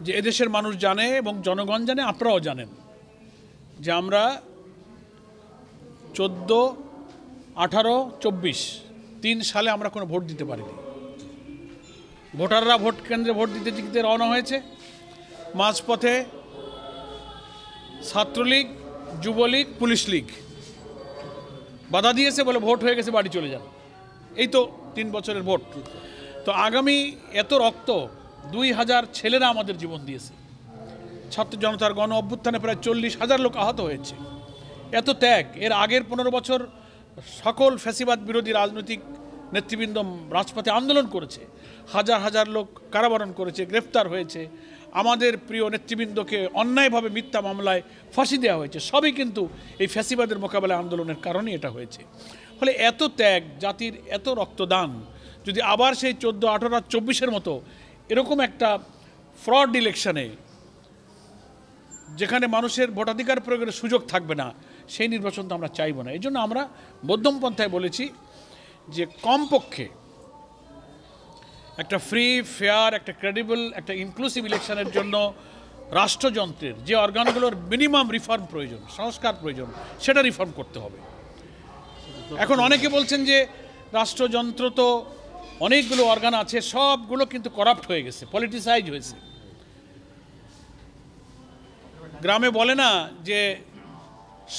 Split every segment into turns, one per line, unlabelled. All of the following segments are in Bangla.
যে এদেশের মানুষ জানে এবং জনগণ জানে, আপনারাও জানেন যে আমরা 14, 18, 24 3 সালে আমরা কোনো ভোট দিতে পারিনি। ভোটাররা ভোট কেন্দ্রে ভোট দিতে দিতে রওনা হয়েছে, মাঝপথে ছাত্রলীগ, যুবলীগ, পুলিশ লীগ বাধা দিয়েছে, বলে ভোট হয়ে গেছে, বাড়ি চলে যান। এই তো 3 বছরের ভোট। তো আগামী এত রক্ত, 2000 ছেলেরা আমাদের জীবন দিয়েছে। ছাত্র জনতার গণ অভ্যুত্থানে প্রায় 40,000 লোক আহত হয়েছে। এত ত্যাগ, এর আগের 15 বছর সকল ফ্যাসিবাদ বিরোধী রাজনৈতিক নেতৃবৃন্দ রাজপথে আন্দোলন করেছে, হাজার হাজার লোক কারাবরণ করেছে, গ্রেফতার হয়েছে, আমাদের প্রিয় নেতৃবৃন্দকে অন্যায়ভাবে মিথ্যা মামলায় ফাঁসি দেওয়া হয়েছে। সবই কিন্তু এই ফ্যাসিবাদের মোকাবেলা আন্দোলনের কারণেই এটা হয়েছে। ফলে এত ত্যাগ, জাতির এত রক্তদান যদি আবার সেই 14, 18 আর 24-এর মতো এরকম একটা ফ্রড ইলেকশনে, যেখানে মানুষের ভোটাধিকার প্রয়োগের সুযোগ থাকবে না, সেই নির্বাচন তো আমরা চাইব না। এই জন্য আমরা মধ্যমপন্থায় বলেছি যে কমপক্ষে একটা ফ্রি, ফেয়ার, একটা ক্রেডিবল, একটা ইনক্লুসিভ ইলেকশনের জন্য রাষ্ট্রযন্ত্রের যে অর্গানগুলোর মিনিমাম রিফর্ম প্রয়োজন, সংস্কার প্রয়োজন, সেটা রিফর্ম করতে হবে। এখন অনেকে বলছেন যে রাষ্ট্রযন্ত্র তো অনেকগুলো অর্গান আছে, সবগুলো কিন্তু করাপ্ট হয়ে গেছে, পলিটিসাইজ হয়েছে। গ্রামে বলে না যে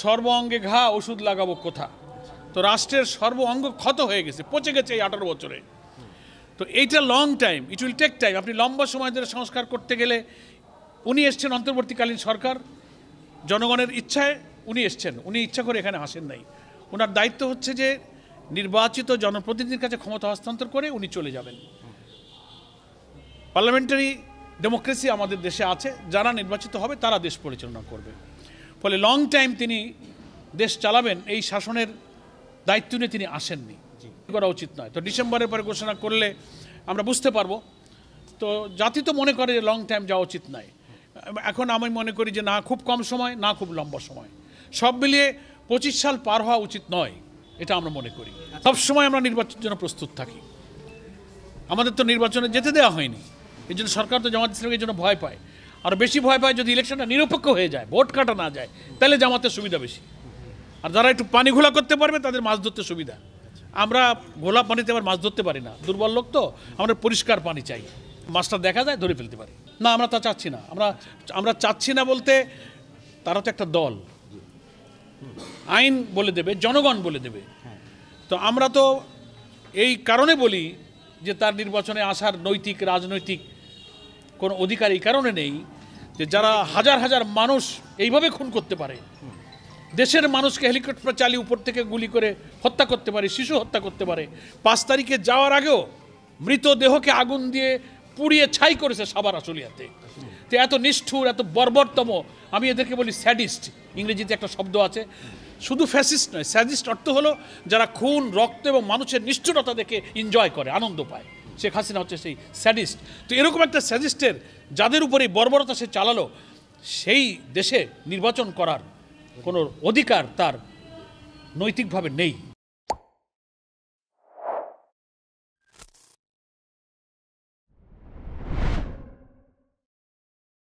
সর্ব অঙ্গে ঘা, ওষুধ লাগাবো কোথা। তো রাষ্ট্রের সর্ব অঙ্গ ক্ষত হয়ে গেছে, পচে গেছে এই 18 বছরে। তো এইটা long time, it will take time. আপনি লম্বা সময় ধরে সংস্কার করতে গেলে, উনি এসছেন অন্তর্বর্তীকালীন সরকার, জনগণের ইচ্ছায় উনি এসছেন, উনি ইচ্ছা করে এখানে আসেন নাই। ওনার দায়িত্ব হচ্ছে যে নির্বাচিত জনপ্রতিনিধির কাছে ক্ষমতা হস্তান্তর করে উনি চলে যাবেন। পার্লামেন্টারি ডেমোক্রেসি আমাদের দেশে আছে, যারা নির্বাচিত হবে তারা দেশ পরিচালনা করবে। ফলে লং টাইম তিনি দেশ চালাবেন, এই শাসনের দায়িত্ব নিয়ে তিনি আসেননি, করা উচিত নয়। তো ডিসেম্বরের পরে ঘোষণা করলে আমরা বুঝতে পারবো। তো জাতি তো মনে করে যে লং টাইম যাওয়া উচিত নয়। এখন আমি মনে করি যে না খুব কম সময়, না খুব লম্বা সময়, সব মিলিয়ে 25 সাল পার হওয়া উচিত নয়, এটা আমরা মনে করি। সবসময় আমরা নির্বাচনের জন্য প্রস্তুত থাকি। আমাদের তো নির্বাচনে যেতে দেওয়া হয়নি, এই জন্য সরকার তো জামাত ইসলামের জন্য ভয় পায়। আর বেশি ভয় পায় যদি ইলেকশনটা নিরপেক্ষ হয়ে যায়, ভোট কাটা না যায়, তাহলে জামাতের সুবিধা বেশি। আর যারা একটু পানি ঘোলা করতে পারবে তাদের মাছ ধরতে সুবিধা। আমরা ঘোলা পানিতে আবার মাছ ধরতে পারি না, দুর্বল লোক তো। আমরা পরিষ্কার পানি চাই, মাছটা দেখা যায় ধরে ফেলতে পারি না। আমরা তা চাচ্ছি না। আমরা চাচ্ছি না বলতে, তারা তো একটা দল, আইন বলে দেবে, জনগণ বলে দেবে। তো আমরা তো এই কারণে বলি যে তার নির্বাচনে আসার নৈতিক, রাজনৈতিক কোনো অধিকার এই কারণে নেই যে যারা হাজার হাজার মানুষ এইভাবে খুন করতে পারে, দেশের মানুষকে হেলিকপ্টার চালিয়ে উপর থেকে গুলি করে হত্যা করতে পারে, শিশু হত্যা করতে পারে। 5 তারিখে যাওয়ার আগেও মৃতদেহকে আগুন দিয়ে পুড়িয়ে ছাই করেছে সাভার আশুলিয়াতে। তো এত নিষ্ঠুর, এত বর্বরতম, আমি এদেরকে বলি স্যাডিস্ট। ইংরেজিতে একটা শব্দ আছে, শুধু ফ্যাসিস্ট নয়, স্যাডিস্ট অর্থ হলো যারা খুন, রক্ত এবং মানুষের নিষ্ঠুরতা দেখে এনজয় করে, আনন্দ পায়। শেখ হাসিনা হচ্ছে সেই স্যাডিস্ট। তো এরকম একটা স্যাডিস্টের, যাদের উপরে বর্বরতা সে চালালো, সেই দেশে নির্বাচন করার কোনো অধিকার তার নৈতিকভাবে নেই।